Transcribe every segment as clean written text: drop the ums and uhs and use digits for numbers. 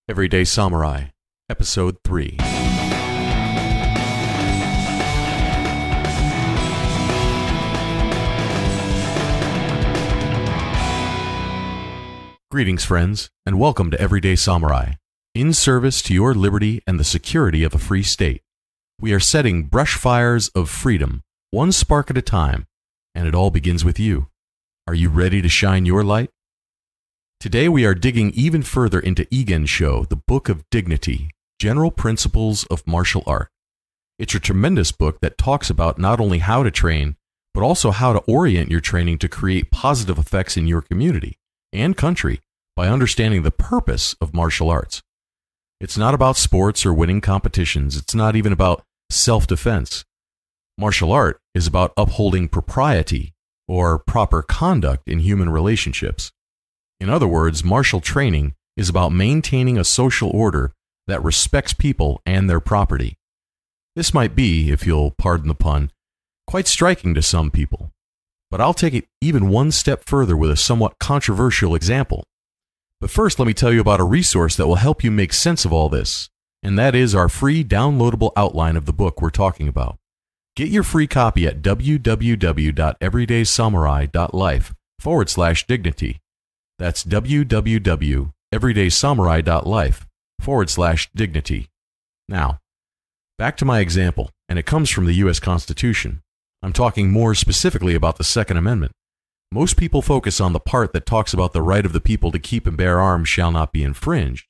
Everyday Samurai, Episode 3. Greetings, friends, and welcome to Everyday Samurai, in service to your liberty and the security of a free state. We are setting brush fires of freedom, one spark at a time, and it all begins with you. Are you ready to shine your light? Today we are digging even further into Igensho, the Book of Dignity, General Principles of Martial Art. It's a tremendous book that talks about not only how to train, but also how to orient your training to create positive effects in your community and country by understanding the purpose of martial arts. It's not about sports or winning competitions. It's not even about self-defense. Martial art is about upholding propriety or proper conduct in human relationships. In other words, martial training is about maintaining a social order that respects people and their property. This might be, if you'll pardon the pun, quite striking to some people, but I'll take it even one step further with a somewhat controversial example. But first, let me tell you about a resource that will help you make sense of all this, and that is our free downloadable outline of the book we're talking about. Get your free copy at www.everydaysamurai.life/dignity. That's www.everydaysamurai.life/dignity. Now, back to my example, and it comes from the U.S. Constitution. I'm talking more specifically about the Second Amendment. Most people focus on the part that talks about the right of the people to keep and bear arms shall not be infringed.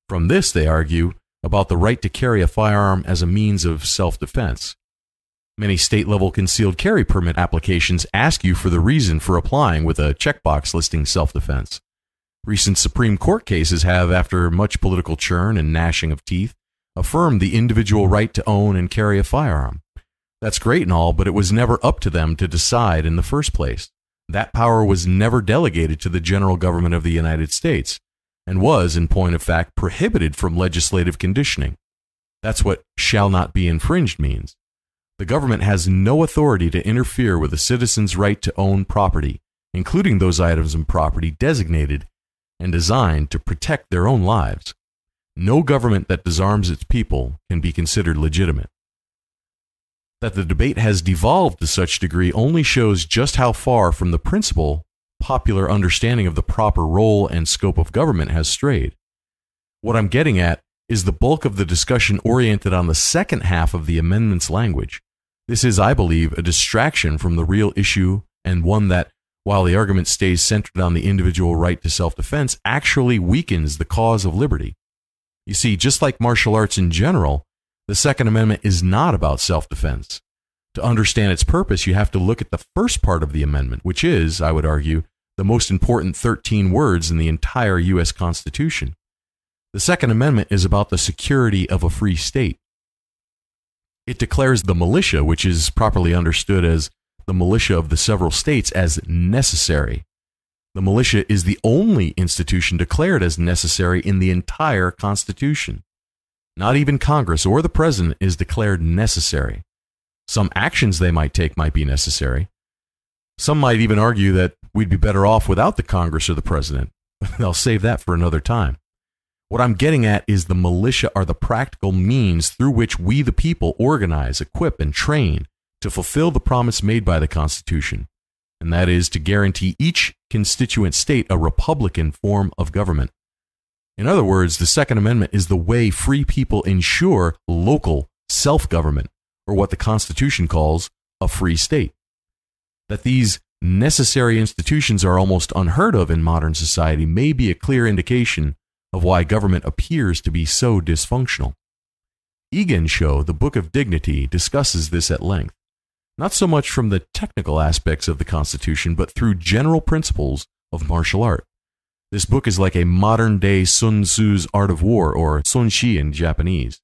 From this, they argue about the right to carry a firearm as a means of self-defense. Many state-level concealed carry permit applications ask you for the reason for applying with a checkbox listing self-defense. Recent Supreme Court cases have, after much political churn and gnashing of teeth, affirmed the individual right to own and carry a firearm. That's great and all, but it was never up to them to decide in the first place. That power was never delegated to the general government of the United States, and was, in point of fact, prohibited from legislative conditioning. That's what shall not be infringed means. The government has no authority to interfere with a citizen's right to own property, including those items of property designated and designed to protect their own lives. No government that disarms its people can be considered legitimate. That the debate has devolved to such degree only shows just how far from the principle popular understanding of the proper role and scope of government has strayed. What I'm getting at is the bulk of the discussion oriented on the second half of the amendment's language. This is, I believe, a distraction from the real issue, and one that, while the argument stays centered on the individual right to self-defense, actually weakens the cause of liberty. You see, just like martial arts in general, the Second Amendment is not about self-defense. To understand its purpose, you have to look at the first part of the amendment, which is, I would argue, the most important 13 words in the entire U.S. Constitution. The Second Amendment is about the security of a free state. It declares the militia, which is properly understood as the militia of the several states, as necessary. The militia is the only institution declared as necessary in the entire Constitution. Not even Congress or the President is declared necessary. Some actions they might take might be necessary. Some might even argue that we'd be better off without the Congress or the President. I'll save that for another time. What I'm getting at is the militia are the practical means through which we the people organize, equip, and train to fulfill the promise made by the Constitution, and that is to guarantee each constituent state a republican form of government. In other words, the Second Amendment is the way free people ensure local self-government, or what the Constitution calls a free state. That these necessary institutions are almost unheard of in modern society may be a clear indication of why government appears to be so dysfunctional. Igensho, the Book of Dignity, discusses this at length, not so much from the technical aspects of the Constitution, but through general principles of martial art. This book is like a modern-day Sun Tzu's Art of War, or Sun Shi in Japanese.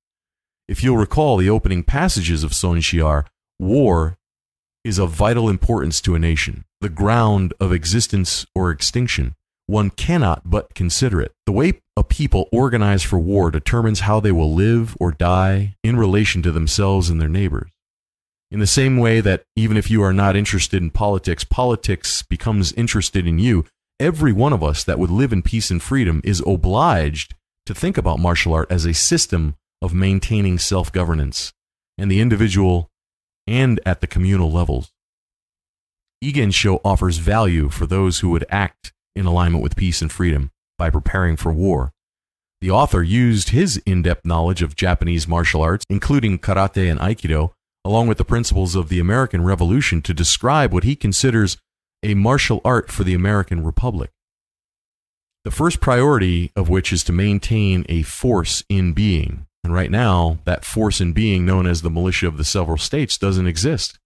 If you'll recall, the opening passages of Sun Shi are, war is of vital importance to a nation, the ground of existence or extinction. One cannot but consider it. The way a people organize for war determines how they will live or die in relation to themselves and their neighbors. In the same way that even if you are not interested in politics, politics becomes interested in you, every one of us that would live in peace and freedom is obliged to think about martial art as a system of maintaining self-governance in the individual and at the communal levels. Igensho offers value for those who would act in alignment with peace and freedom by preparing for war. The author used his in-depth knowledge of Japanese martial arts, including karate and aikido, along with the principles of the American Revolution to describe what he considers a martial art for the American Republic. The first priority of which is to maintain a force in being. And right now, that force in being known as the militia of the several states doesn't exist.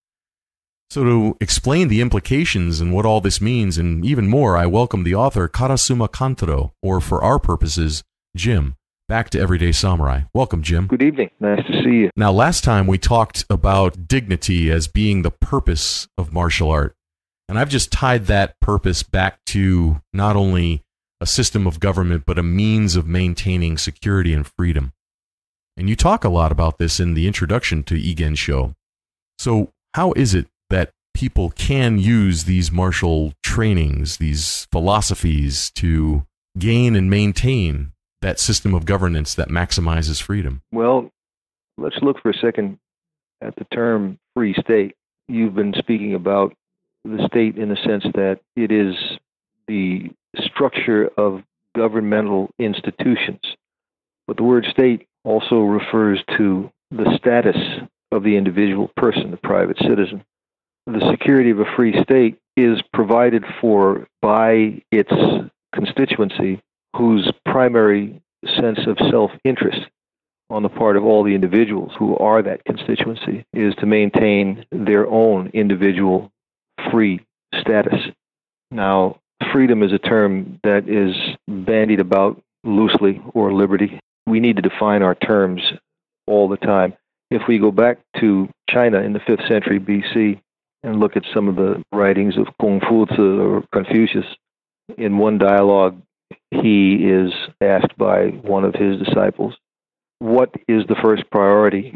So to explain the implications and what all this means and even more, I welcome the author Karasuma Kantaro, or for our purposes, Jim, back to Everyday Samurai. Welcome, Jim. Good evening. Nice to see you. Now, last time we talked about dignity as being the purpose of martial art. And I've just tied that purpose back to not only a system of government, but a means of maintaining security and freedom. And you talk a lot about this in the introduction to Igensho. So how is it that people can use these martial trainings, these philosophies, to gain and maintain that system of governance that maximizes freedom? Well, let's look for a second at the term free state. You've been speaking about the state in the sense that it is the structure of governmental institutions. But the word state also refers to the status of the individual person, the private citizen. The security of a free state is provided for by its constituency, whose primary sense of self-interest on the part of all the individuals who are that constituency is to maintain their own individual free status. Now, freedom is a term that is bandied about loosely, or liberty. We need to define our terms all the time. If we go back to China in the 5th century BC and look at some of the writings of Confucius or Confucius, in one dialogue, he is asked by one of his disciples, what is the first priority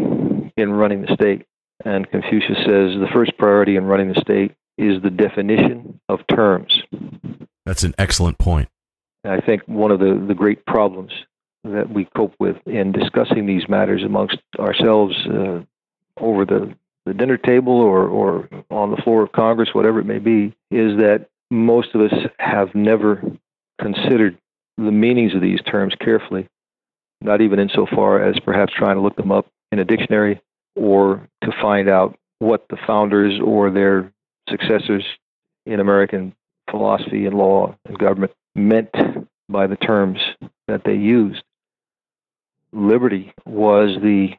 in running the state? And Confucius says the first priority in running the state is the definition of terms. That's an excellent point. I think one of the great problems that we cope with in discussing these matters amongst ourselves over the dinner table or on the floor of Congress, whatever it may be, is that most of us have never considered the meanings of these terms carefully, not even insofar as perhaps trying to look them up in a dictionary or to find out what the founders or their successors in American philosophy and law and government meant by the terms that they used. Liberty was the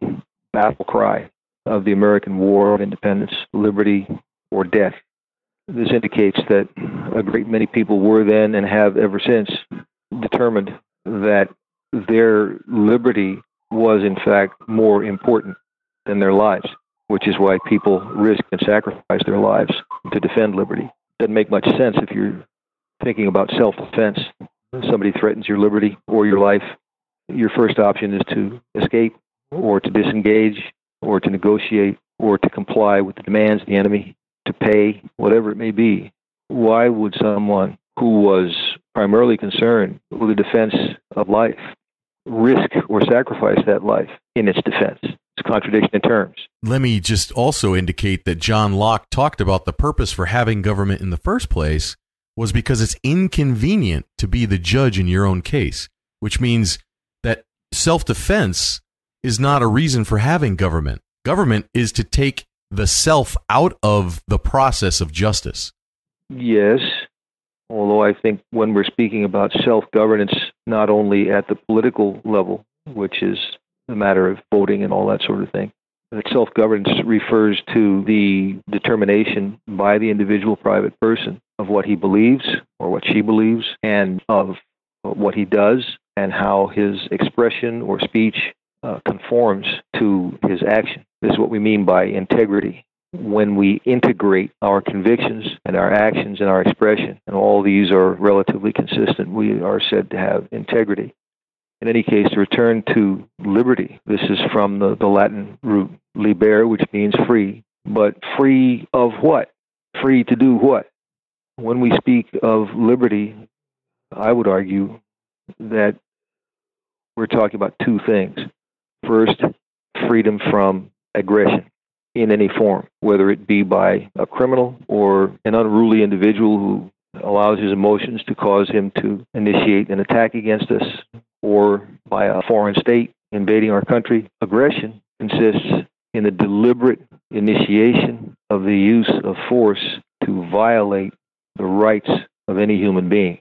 battle cry of the American War of Independence, liberty or death. This indicates that a great many people were then and have ever since determined that their liberty was in fact more important than their lives, which is why people risk and sacrifice their lives to defend liberty. Doesn't make much sense if you're thinking about self-defense. If somebody threatens your liberty or your life, your first option is to escape or to disengage or to negotiate or to comply with the demands of the enemy, to pay, whatever it may be. Why would someone who was primarily concerned with the defense of life risk or sacrifice that life in its defense? It's a contradiction in terms. Let me just also indicate that John Locke talked about the purpose for having government in the first place was because it's inconvenient to be the judge in your own case, which means that self-defense is not a reason for having government. Government is to take the self out of the process of justice. Yes, although I think when we're speaking about self-governance, not only at the political level, which is the matter of voting and all that sort of thing, that self-governance refers to the determination by the individual private person of what he believes or what she believes and of what he does and how his expression or speech conforms to his action. This is what we mean by integrity. When we integrate our convictions and our actions and our expression, and all these are relatively consistent, we are said to have integrity. In any case, to return to liberty, this is from the Latin root liber, which means free. But free of what? Free to do what? When we speak of liberty, I would argue that we're talking about two things. First, freedom from aggression in any form, whether it be by a criminal or an unruly individual who allows his emotions to cause him to initiate an attack against us, or by a foreign state invading our country. Aggression consists in the deliberate initiation of the use of force to violate the rights of any human being.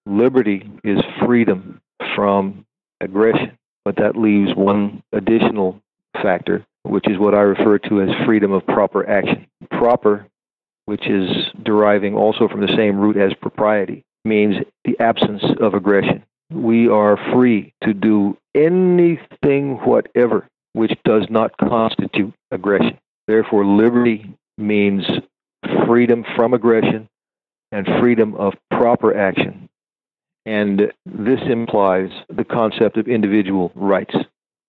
Liberty is freedom from aggression, but that leaves one additional factor, which is what I refer to as freedom of proper action. Proper, which is deriving also from the same root as propriety, means the absence of aggression. We are free to do anything whatever which does not constitute aggression. Therefore, liberty means freedom from aggression and freedom of proper action. And this implies the concept of individual rights.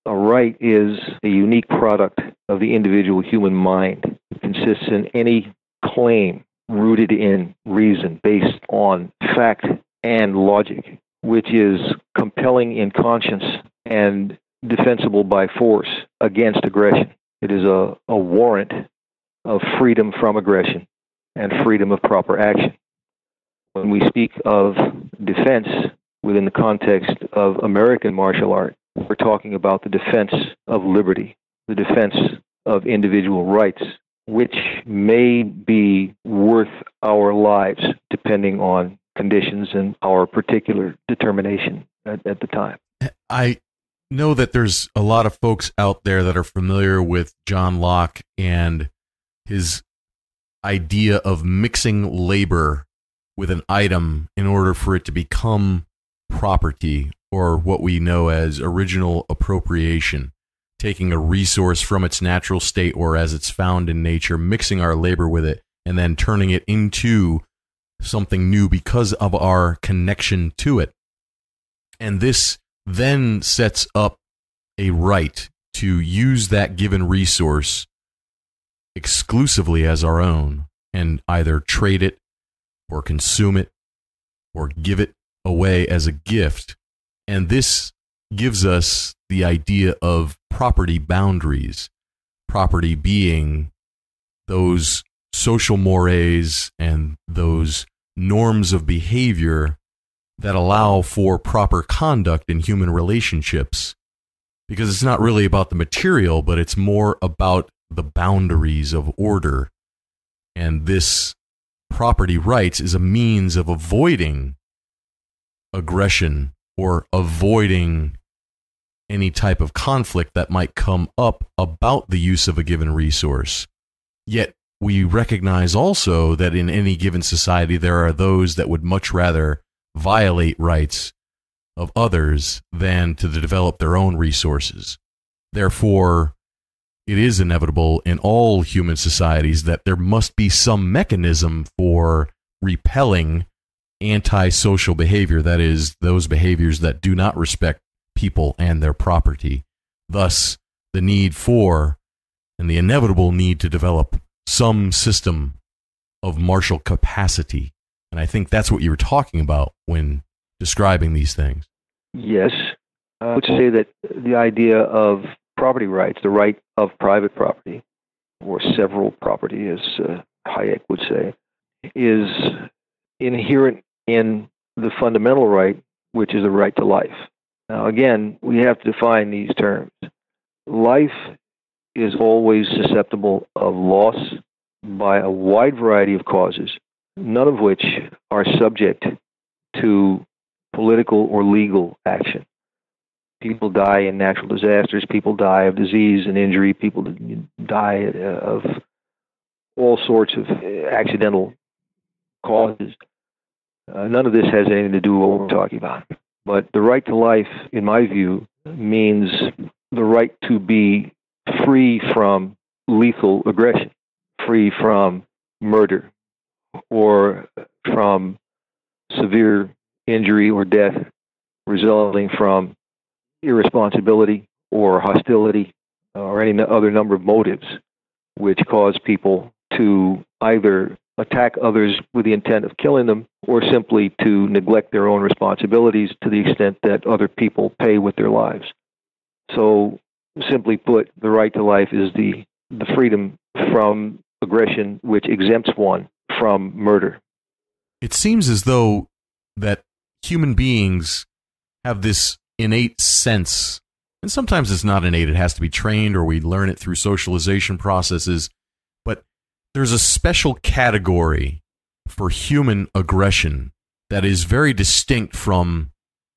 A right is a unique product of the individual human mind. It consists in any claim rooted in reason, based on fact and logic, which is compelling in conscience and defensible by force against aggression. It is a warrant of freedom from aggression and freedom of proper action. When we speak of defense within the context of American martial art, we're talking about the defense of liberty, the defense of individual rights, which may be worth our lives depending on conditions and our particular determination at the time. I know that there's a lot of folks out there that are familiar with John Locke and his idea of mixing labor with an item in order for it to become property, or what we know as original appropriation, taking a resource from its natural state or as it's found in nature, mixing our labor with it, and then turning it into something new because of our connection to it. And this then sets up a right to use that given resource exclusively as our own and either trade it or consume it or give it away as a gift. And this gives us the idea of property boundaries, property being those social mores and those norms of behavior that allow for proper conduct in human relationships. Because it's not really about the material, but it's more about the boundaries of order. And this property rights is a means of avoiding aggression or avoiding any type of conflict that might come up about the use of a given resource. Yet we recognize also that in any given society there are those that would much rather violate rights of others than to develop their own resources. Therefore, it is inevitable in all human societies that there must be some mechanism for repelling antisocial behavior, that is, those behaviors that do not respect people and their property. Thus, the need for and the inevitable need to develop some system of martial capacity. And I think that's what you were talking about when describing these things. Yes. I would say that the idea of property rights, the right of private property, or several property, as Hayek would say, is inherent in the fundamental right, which is the right to life. Now, again, we have to define these terms. Life is always susceptible of loss by a wide variety of causes, none of which are subject to political or legal action. People die in natural disasters, people die of disease and injury, people die of all sorts of accidental causes. None of this has anything to do with what we're talking about. But the right to life, in my view, means the right to be free from lethal aggression, free from murder, or from severe injury or death resulting from irresponsibility or hostility or any other number of motives which cause people to either attack others with the intent of killing them, or simply to neglect their own responsibilities to the extent that other people pay with their lives. So, simply put, the right to life is the freedom from aggression which exempts one from murder. It seems as though that human beings have this innate sense, and sometimes it's not innate, it has to be trained, or we learn it through socialization processes, but there's a special category for human aggression that is very distinct from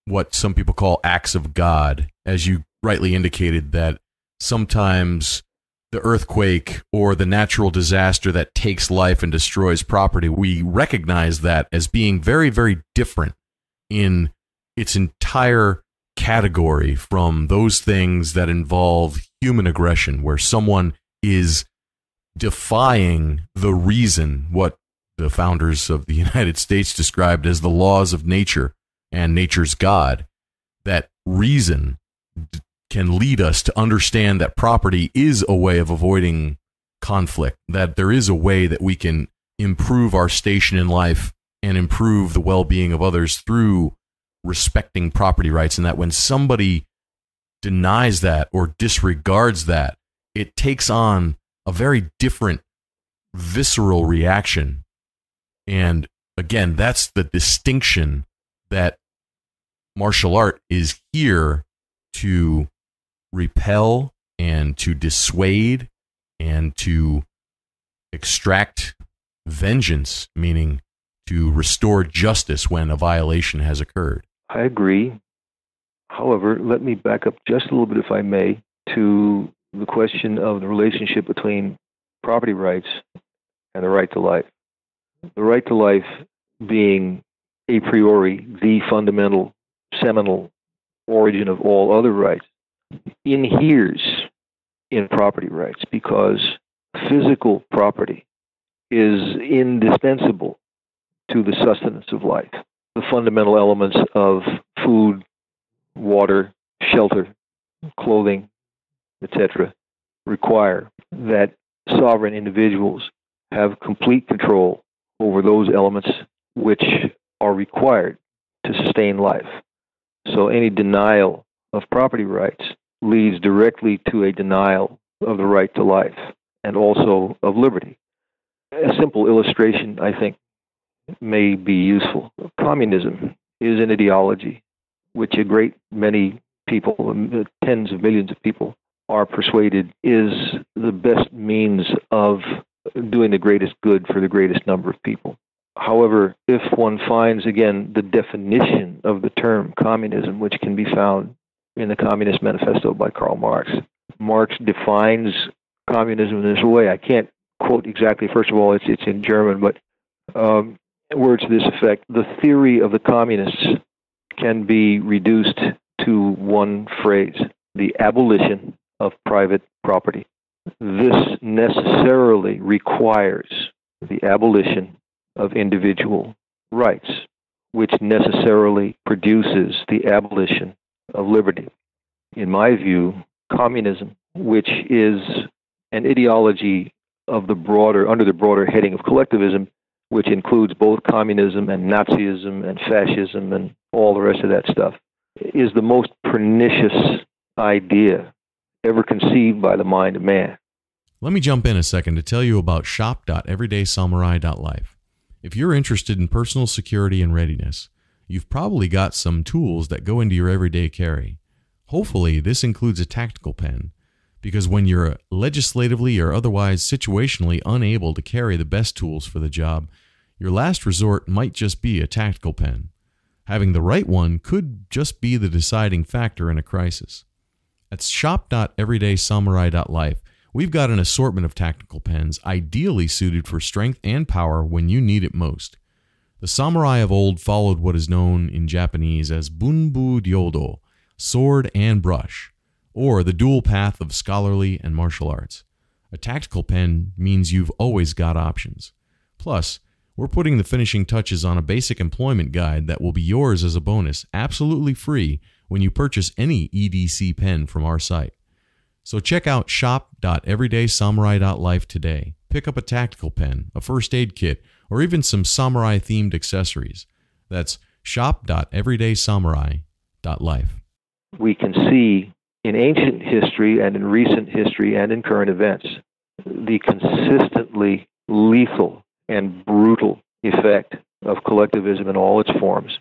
what some people call acts of God, as you rightly indicated, that sometimes the earthquake or the natural disaster that takes life and destroys property, we recognize that as being very, very different in its entire category from those things that involve human aggression, where someone is defying the reason, what the founders of the United States described as the laws of nature and nature's God. That reason can lead us to understand that property is a way of avoiding conflict, that there is a way that we can improve our station in life and improve the well-being of others through respecting property rights, and that when somebody denies that or disregards that, it takes on a very different visceral reaction. And again, that's the distinction that martial art is here to repel and to dissuade and to extract vengeance, meaning to restore justice when a violation has occurred. I agree. However, let me back up just a little bit, if I may, to the question of the relationship between property rights and the right to life. The right to life being a priori the fundamental, seminal origin of all other rights, inheres in property rights because physical property is indispensable to the sustenance of life. The fundamental elements of food, water, shelter, clothing, etc., require that sovereign individuals have complete control over those elements which are required to sustain life. So any denial of property rights leads directly to a denial of the right to life and also of liberty. A simple illustration, I think, may be useful. Communism is an ideology which a great many people, tens of millions of people, are persuaded is the best means of doing the greatest good for the greatest number of people. However, if one finds, again, the definition of the term communism, which can be found in the Communist Manifesto by Karl Marx, Marx defines communism in this way. I can't quote exactly, first of all, it's in German, but words to this effect: the theory of the communists can be reduced to one phrase: the abolition of private property. This necessarily requires the abolition of individual rights, which necessarily produces the abolition of liberty. In my view, communism, which is an ideology of the broader, under the broader heading of collectivism, which includes both communism and Nazism and fascism and all the rest of that stuff, is the most pernicious idea ever conceived by the mind of man. Let me jump in a second to tell you about shop.everydaysamurai.life. If you're interested in personal security and readiness, you've probably got some tools that go into your everyday carry. Hopefully, this includes a tactical pen, because when you're legislatively or otherwise situationally unable to carry the best tools for the job, your last resort might just be a tactical pen. Having the right one could just be the deciding factor in a crisis. At shop.everydaysamurai.life, we've got an assortment of tactical pens ideally suited for strength and power when you need it most. The samurai of old followed what is known in Japanese as bunbu ryodo, sword and brush, or the dual path of scholarly and martial arts. A tactical pen means you've always got options. Plus, we're putting the finishing touches on a basic employment guide that will be yours as a bonus, absolutely free, when you purchase any EDC pen from our site. So check out shop.everydaysamurai.life today. Pick up a tactical pen, a first aid kit, or even some samurai-themed accessories. That's shop.everydaysamurai.life. We can see in ancient history and in recent history and in current events the consistently lethal and brutal effect of collectivism in all its forms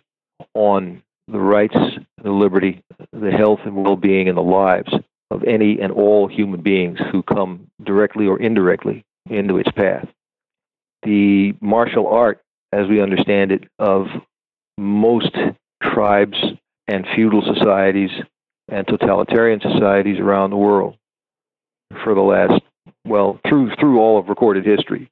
on the rights, the liberty, the health and well-being and the lives of any and all human beings who come directly or indirectly into its path. The martial art, as we understand it, of most tribes and feudal societies and totalitarian societies around the world for the last, well, through all of recorded history,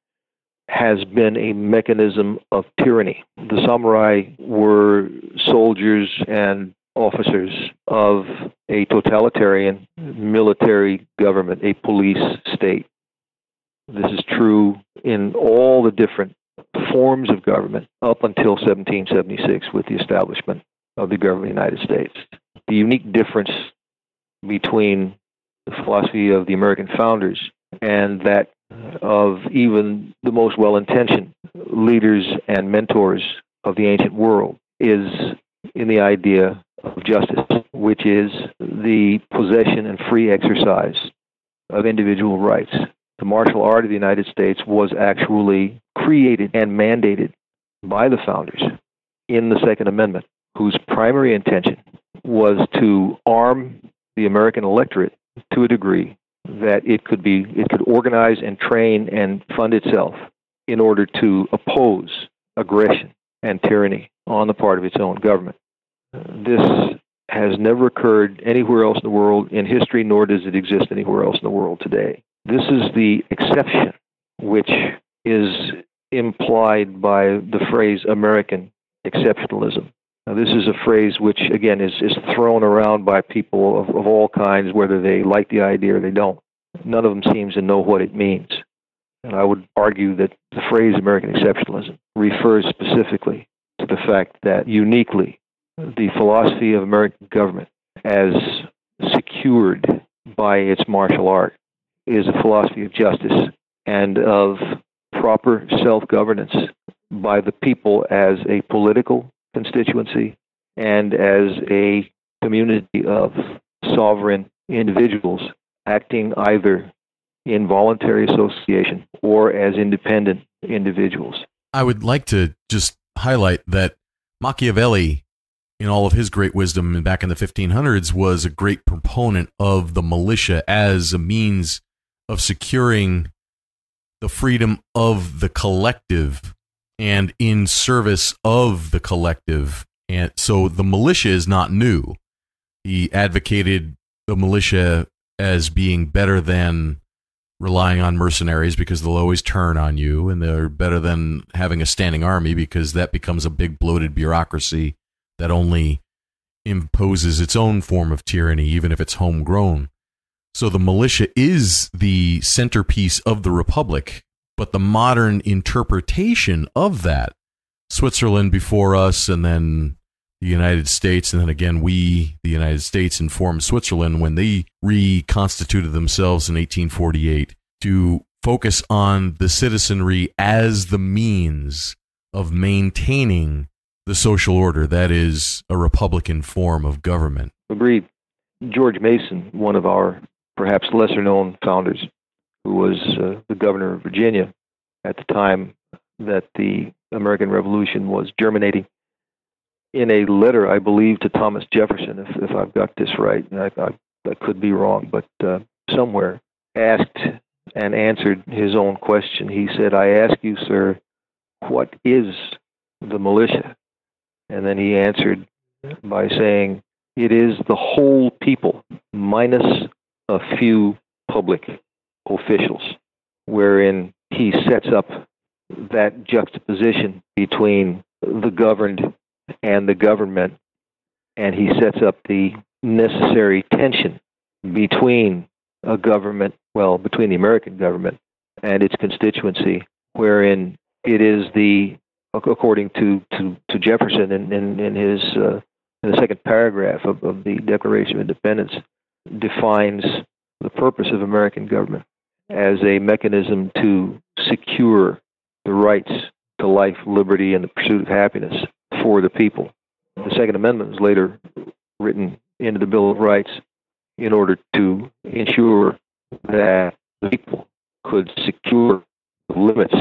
has been a mechanism of tyranny. The samurai were soldiers and officers of a totalitarian military government, a police state. This is true in all the different forms of government up until 1776 with the establishment of the government of the United States. The unique difference between the philosophy of the American founders and that of even the most well-intentioned leaders and mentors of the ancient world is in the idea of justice, which is the possession and free exercise of individual rights. The martial art of the United States was actually created and mandated by the founders in the Second Amendment, whose primary intention was to arm the American electorate to a degree that it could organize and train and fund itself in order to oppose aggression and tyranny on the part of its own government. This has never occurred anywhere else in the world in history, nor does it exist anywhere else in the world today. This is the exception, which is implied by the phrase American exceptionalism. Now, this is a phrase which, again, is thrown around by people of all kinds, whether they like the idea or they don't. None of them seems to know what it means. And I would argue that the phrase American exceptionalism refers specifically to the fact that uniquely the philosophy of American government, as secured by its martial art, is a philosophy of justice and of proper self-governance by the people as a political constituency and as a community of sovereign individuals acting either in voluntary association or as independent individuals. I would like to just highlight that Machiavelli, in all of his great wisdom back in the 1500s, was a great proponent of the militia as a means of securing the freedom of the collective and in service of the collective. And so the militia is not new. He advocated the militia as being better than relying on mercenaries because they'll always turn on you, and they're better than having a standing army because that becomes a big bloated bureaucracy that only imposes its own form of tyranny, even if it's homegrown. So the militia is the centerpiece of the republic, but the modern interpretation of that, Switzerland before us, and then the United States, and then again the United States, informed Switzerland when they reconstituted themselves in 1848 to focus on the citizenry as the means of maintaining the social order, that is, a republican form of government. Agreed. George Mason, one of our perhaps lesser-known founders, who was the governor of Virginia at the time that the American Revolution was germinating, in a letter, I believe, to Thomas Jefferson, if I've got this right, and I could be wrong, but somewhere, asked and answered his own question. He said, "I ask you, sir, what is the militia?" And then he answered by saying, "It is the whole people, minus a few public officials," wherein he sets up that juxtaposition between the governed and the government, and he sets up the necessary tension between a government, between the American government and its constituency, wherein it is according to Jefferson in his in the second paragraph of the Declaration of Independence, defines the purpose of American government as a mechanism to secure the rights, to life, liberty, and the pursuit of happiness for the people. The Second Amendment was later written into the Bill of Rights in order to ensure that the people could secure the limits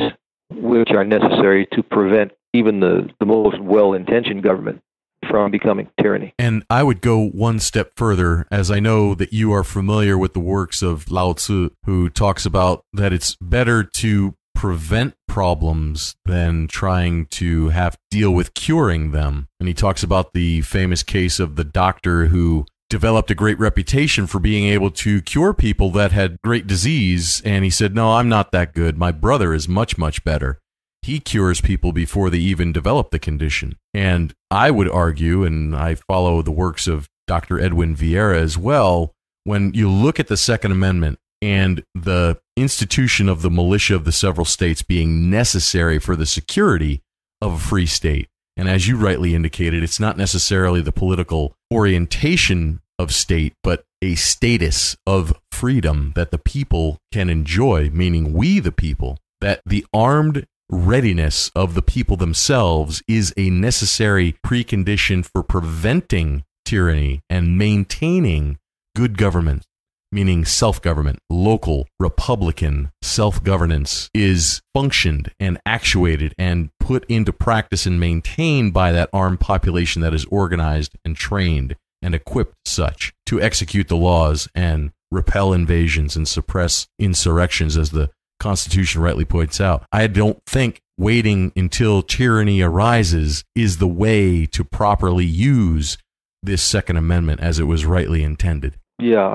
which are necessary to prevent even the most well-intentioned government from becoming tyranny. And I would go one step further, as I know that you are familiar with the works of Lao Tzu, who talks about that it's better to prevent problems than trying to have to deal with curing them. And he talks about the famous case of the doctor who developed a great reputation for being able to cure people that had great disease. And he said, no, I'm not that good. My brother is much, much better. He cures people before they even develop the condition. And I would argue, and I follow the works of Dr. Edwin Vieira as well, when you look at the Second Amendment and the institution of the militia of the several states being necessary for the security of a free state, and as you rightly indicated, it's not necessarily the political orientation of state, but a status of freedom that the people can enjoy, meaning we the people, that the armed readiness of the people themselves is a necessary precondition for preventing tyranny and maintaining good government, meaning self-government. Local, republican self-governance is functioned and actuated and put into practice and maintained by that armed population that is organized and trained and equipped such to execute the laws and repel invasions and suppress insurrections, as the Constitution rightly points out. I don't think waiting until tyranny arises is the way to properly use this Second Amendment as it was rightly intended. Yeah,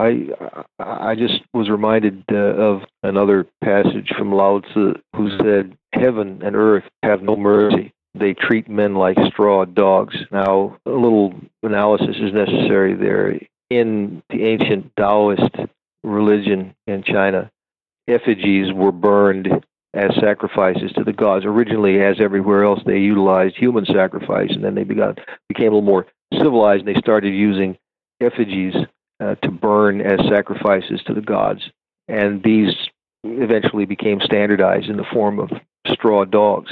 I just was reminded of another passage from Lao Tzu, who said, "Heaven and earth have no mercy. They treat men like straw dogs." Now, a little analysis is necessary there. In the ancient Taoist religion in China, effigies were burned as sacrifices to the gods. Originally, as everywhere else, they utilized human sacrifice, and then they became a little more civilized, and they started using effigies to burn as sacrifices to the gods. And these eventually became standardized in the form of straw dogs.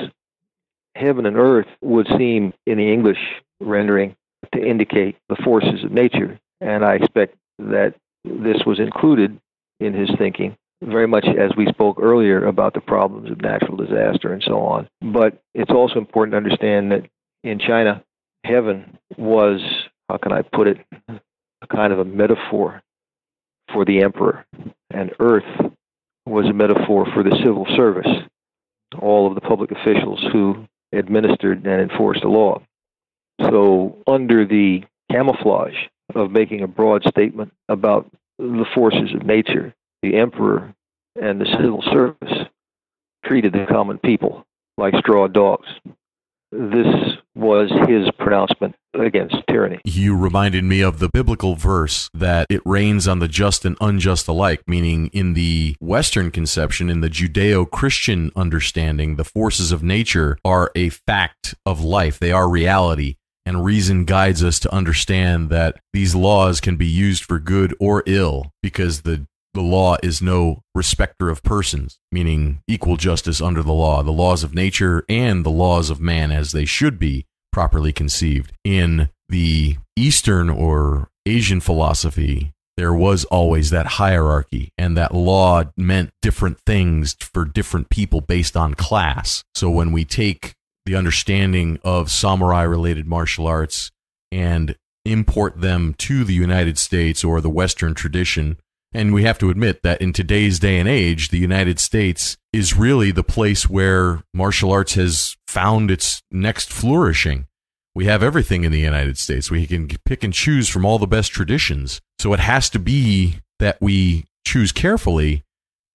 Heaven and earth would seem, in the English rendering, to indicate the forces of nature, and I expect that this was included in his thinking, very much as we spoke earlier about the problems of natural disaster and so on. But it's also important to understand that in China, heaven was, how can I put it, a kind of a metaphor for the emperor, and earth was a metaphor for the civil service, all of the public officials who administered and enforced the law. So under the camouflage of making a broad statement about the forces of nature, the emperor and the civil service treated the common people like straw dogs. This was his pronouncement against tyranny. You reminded me of the biblical verse that it rains on the just and unjust alike, meaning in the Western conception, in the Judeo-Christian understanding, the forces of nature are a fact of life. They are reality, and reason guides us to understand that these laws can be used for good or ill, because the law is no respecter of persons, meaning equal justice under the laws of nature and the laws of man as they should be properly conceived. In the Eastern or Asian philosophy, there was always that hierarchy, and that law meant different things for different people based on class. So when we take the understanding of samurai-related martial arts and import them to the United States or the Western tradition, and we have to admit that in today's day and age, the United States is really the place where martial arts has found its next flourishing. We have everything in the United States. We can pick and choose from all the best traditions. So it has to be that we choose carefully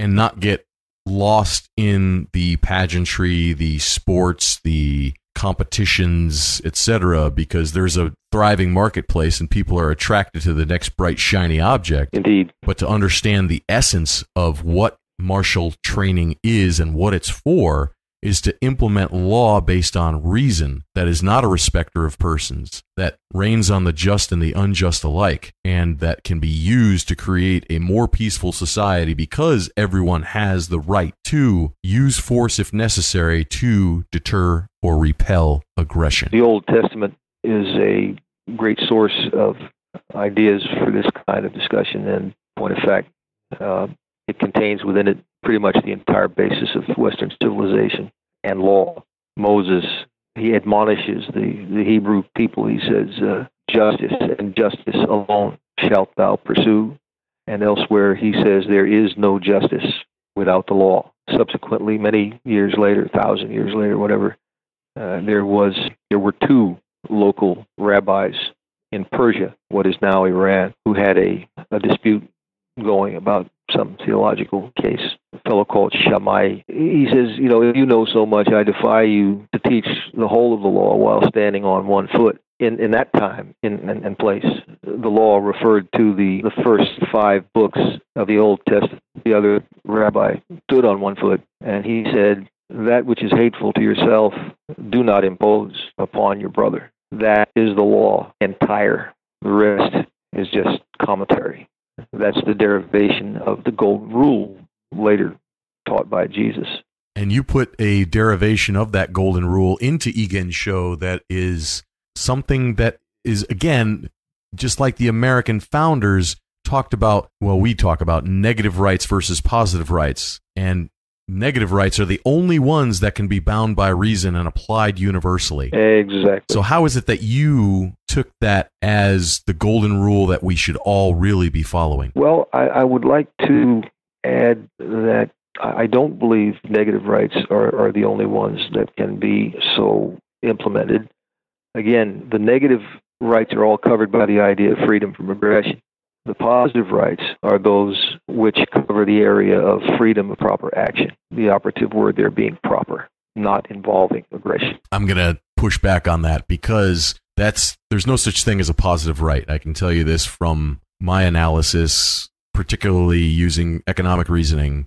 and not get lost in the pageantry, the sports, the competitions, etc., because there's a thriving marketplace and people are attracted to the next bright, shiny object. Indeed. But to understand the essence of what martial training is and what it's for, is to implement law based on reason that is not a respecter of persons, that reigns on the just and the unjust alike, and that can be used to create a more peaceful society because everyone has the right to use force if necessary to deter or repel aggression. The Old Testament is a great source of ideas for this kind of discussion, and point of fact, it contains within it pretty much the entire basis of Western civilization and law. Moses, he admonishes the Hebrew people. He says, justice and justice alone shalt thou pursue. And elsewhere he says, there is no justice without the law. Subsequently, many years later, 1,000 years later, whatever, there were two local rabbis in Persia, what is now Iran, who had a dispute going about some theological case. A fellow called Shammai. He says, if you know so much, I defy you to teach the whole of the law while standing on one foot. In that time and place, the law referred to the first 5 books of the Old Testament. The other rabbi stood on one foot, and he said, that which is hateful to yourself, do not impose upon your brother. That is the law entire. The rest is just commentary. That's the derivation of the golden rule, later taught by Jesus. And you put a derivation of that golden rule into Igensho that is something that is, again, just like the American founders talked about, we talk about negative rights versus positive rights. And negative rights are the only ones that can be bound by reason and applied universally. Exactly. So how is it that you took that as the golden rule that we should all really be following? Well, I would like to add that I don't believe negative rights are the only ones that can be so implemented. Again, the negative rights are all covered by the idea of freedom from aggression. The positive rights are those which cover the area of freedom of proper action. The operative word there being proper, not involving aggression. I'm going to push back on that because there's no such thing as a positive right. I can tell you this from my analysis, particularly using economic reasoning,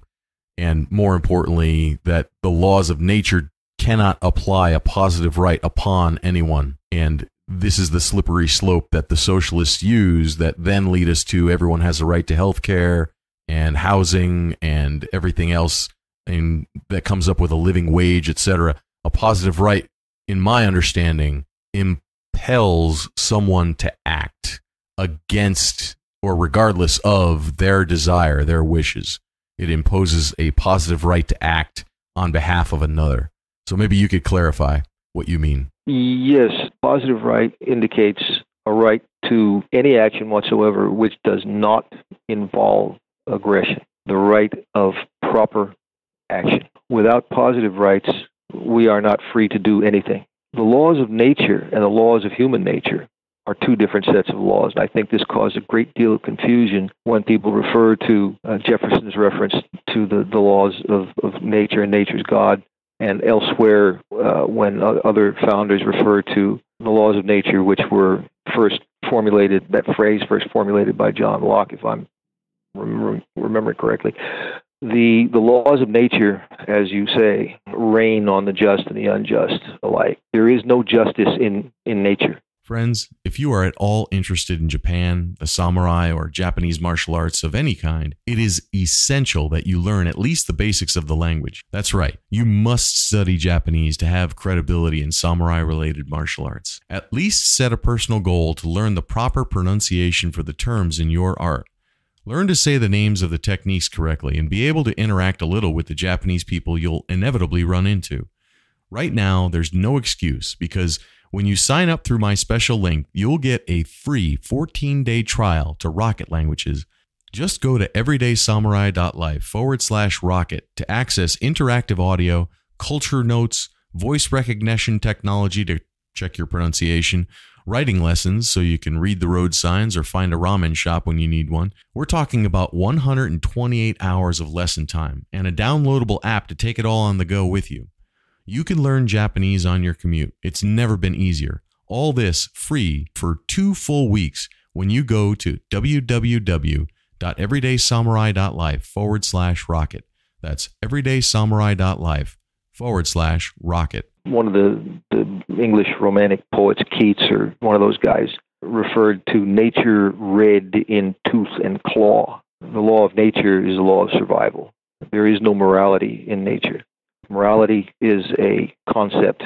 and more importantly, that the laws of nature cannot apply a positive right upon anyone. And this is the slippery slope that the socialists use that then lead us to everyone has a right to health care and housing and everything else, and that comes up with a living wage, etc. A positive right, in my understanding, impels someone to act against or regardless of their desire, their wishes. It imposes a positive right to act on behalf of another. So maybe you could clarify what you mean. Yes, positive right indicates a right to any action whatsoever which does not involve aggression, the right of proper action. Without positive rights, we are not free to do anything. The laws of nature and the laws of human nature are two different sets of laws. And I think this caused a great deal of confusion when people refer to Jefferson's reference to the laws of nature and nature's God, and elsewhere when other founders refer to the laws of nature, which were first formulated, that phrase first formulated by John Locke, if I'm remembering correctly. The laws of nature, as you say, reign on the just and the unjust alike. There is no justice in nature. Friends, if you are at all interested in Japan, the samurai, or Japanese martial arts of any kind, it is essential that you learn at least the basics of the language. That's right, you must study Japanese to have credibility in samurai-related martial arts. At least set a personal goal to learn the proper pronunciation for the terms in your art. Learn to say the names of the techniques correctly and be able to interact a little with the Japanese people you'll inevitably run into. Right now, there's no excuse because when you sign up through my special link, you'll get a free 14-day trial to Rocket Languages. Just go to everydaysamurai.life/rocket to access interactive audio, culture notes, voice recognition technology to check your pronunciation, writing lessons so you can read the road signs or find a ramen shop when you need one. We're talking about 128 hours of lesson time and a downloadable app to take it all on the go with you. You can learn Japanese on your commute. It's never been easier. All this free for 2 full weeks when you go to www.everydaysamurai.life/rocket. That's everydaysamurai.life/ /rocket. One of the English Romantic poets, Keats, or one of those guys, referred to nature red in tooth and claw. The law of nature is the law of survival. There is no morality in nature. Morality is a concept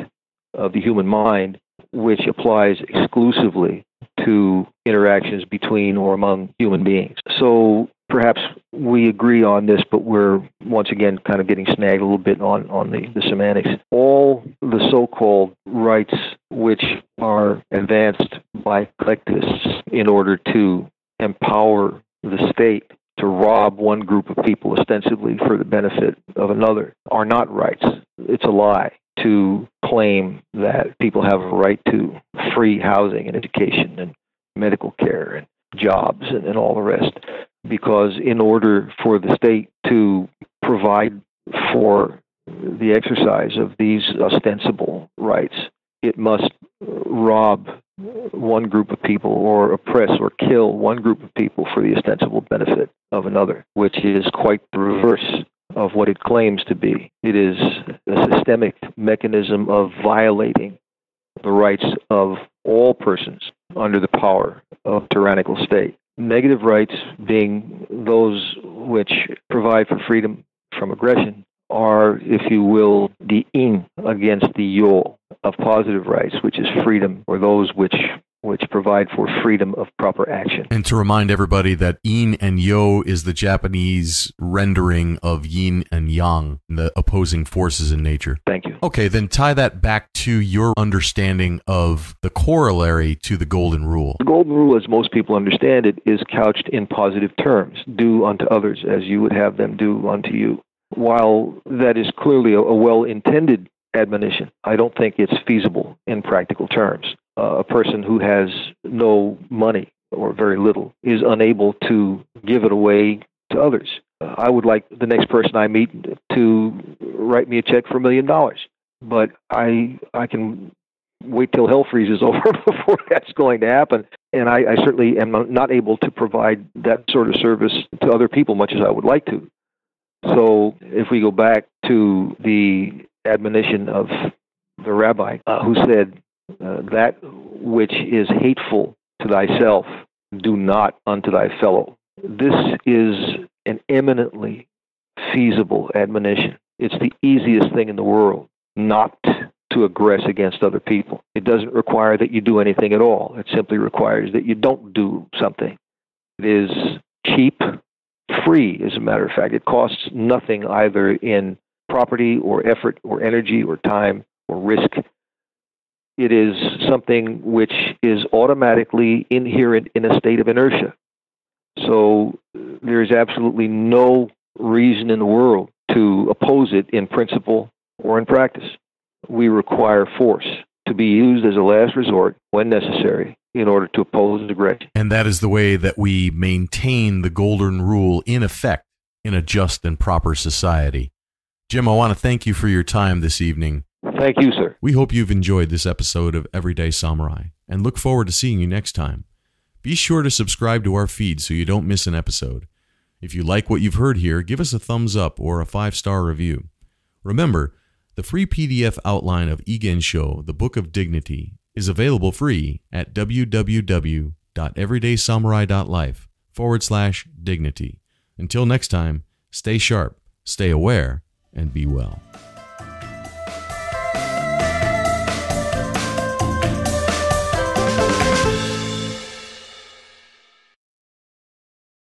of the human mind which applies exclusively to interactions between or among human beings. So perhaps we agree on this, but we're once again kind of getting snagged a little bit on the semantics. All the so-called rights which are advanced by collectivists in order to empower the state to rob one group of people ostensibly for the benefit of another are not rights. It's a lie to claim that people have a right to free housing and education and medical care and jobs and all the rest. Because in order for the state to provide for the exercise of these ostensible rights, it must rob one group of people or oppress or kill one group of people for the ostensible benefit of another, which is quite the reverse of what it claims to be. It is a systemic mechanism of violating the rights of all persons under the power of tyrannical state. Negative rights, being those which provide for freedom from aggression, are, if you will, the yin against the yo of positive rights, which is freedom, or those which provide for freedom of proper action. And to remind everybody that yin and yo is the Japanese rendering of yin and yang, the opposing forces in nature. Thank you. Okay, then tie that back to your understanding of the corollary to the Golden Rule. The Golden Rule, as most people understand it, is couched in positive terms. Do unto others as you would have them do unto you. While that is clearly a well-intended admonition, I don't think it's feasible in practical terms. A person who has no money or very little is unable to give it away to others. I would like the next person I meet to write me a check for $1 million, but I can wait till hell freezes over before that's going to happen. And I certainly am not able to provide that sort of service to other people, much as I would like to. So if we go back to the admonition of the rabbi who said, that which is hateful to thyself, do not unto thy fellow. This is an eminently feasible admonition. It's the easiest thing in the world not to aggress against other people. It doesn't require that you do anything at all. It simply requires that you don't do something. It is cheap, free, as a matter of fact. It costs nothing either in property or effort or energy or time or risk. It is something which is automatically inherent in a state of inertia. So there is absolutely no reason in the world to oppose it in principle or in practice. We require force to be used as a last resort when necessary in order to oppose aggression. And that is the way that we maintain the Golden Rule in effect in a just and proper society. Jim, I want to thank you for your time this evening. Thank you, sir. We hope you've enjoyed this episode of Everyday Samurai and look forward to seeing you next time. Be sure to subscribe to our feed so you don't miss an episode. If you like what you've heard here, give us a thumbs up or a 5-star review. Remember, the free PDF outline of Igensho, the Book of Dignity, is available free at www.everydaysamurai.life/dignity. Until next time, stay sharp, stay aware, and be well.